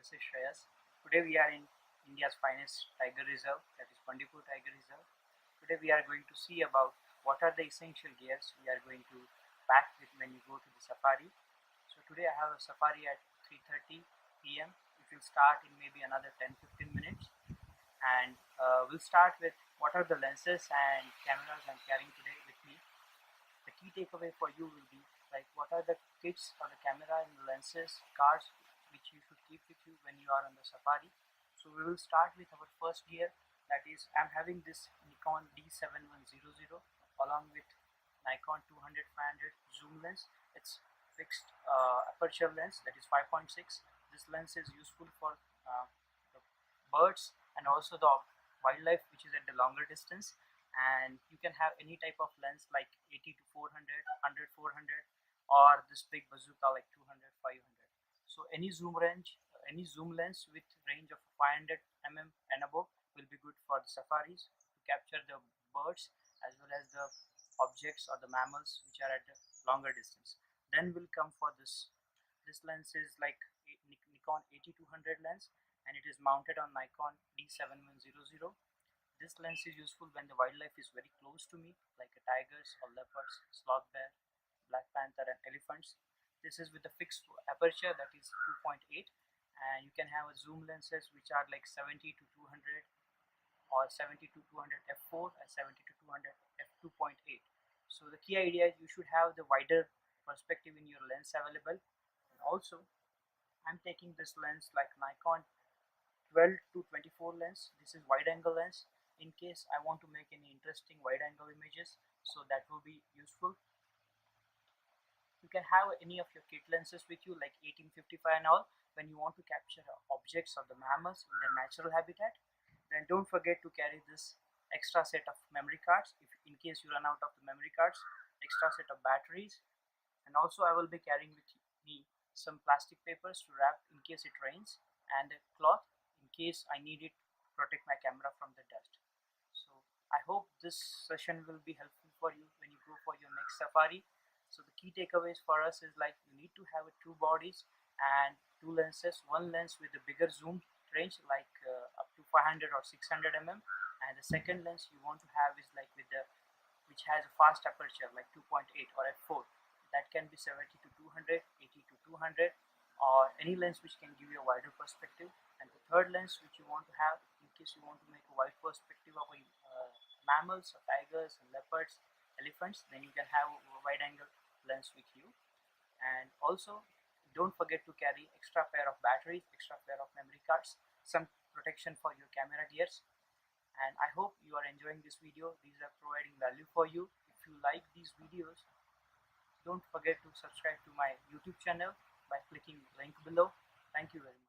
this is Shreyas. Today we are in India's finest tiger reserve, that is Bandipur Tiger Reserve. Today we are going to see about what are the essential gears we are going to pack with when you go to the safari. So today I have a safari at 3:30 p.m. It will start in maybe another 10-15 minutes, and we'll start with what are the lenses and cameras I'm carrying today with me. The key takeaway for you will be like what are the kits or the camera and the lenses, cards which you should keep with you when you are on the safari. So we will start with our first gear, that is I'm having this Nikon D7100 along with Nikon 200-500 zoom lens. It's fixed aperture lens, that is 5.6. This lens is useful for the birds and also the wildlife which is at the longer distance, and you can have any type of lens like 80 to 400, 100, 400, or this big bazooka like 200, 500. So any zoom lens with range of 500 mm and above will be good for the safaris to capture the birds as well as the objects or the mammals which are at a longer distance. Then will come for this lens is like Nikon 8200 lens, and it is mounted on Nikon D7100. This lens is useful when the wildlife is very close to me, like tigers or leopards, sloth bear, black panther, and elephants. This is with a fixed aperture, that is 2.8, and you can have a zoom lenses which are like 70 to 200 or 70 to 200 f4 and 70 to 200 f2.8. So the key idea is you should have the wider perspective in your lens available. And also I'm taking this lens like Nikon 12 to 24 lens. This is wide angle lens in case I want to make any interesting wide angle images, so that will be useful. You can have any of your kit lenses with you like 1855 and all when you want to capture objects or the mammals in their natural habitat. Then don't forget to carry this extra set of memory cards if in case you run out of the memory cards, extra set of batteries, and also I will be carrying with me some plastic papers to wrap in case it rains, and a cloth in case I need it to protect my camera from the dust. So I hope this session will be helpful for you when you go for your next safari. So the key takeaways for us is like you need to have two bodies and two lenses. One lens with a bigger zoom range like up to 500 or 600 mm, and the second lens you want to have is like with the which has a fast aperture like 2.8 or f4, that can be 70 to 200, 80 to 200, or any lens which can give you a wider perspective. And the third lens which you want to have in case you want to make a wide perspective of mammals or tigers and leopards, elephants, then you can have a wide angle lens with you. And also don't forget to carry extra pair of batteries, extra pair of memory cards, some protection for your camera gears. And I hope you are enjoying this video. These are providing value for you. If you like these videos, don't forget to subscribe to my YouTube channel by clicking the link below. Thank you very much.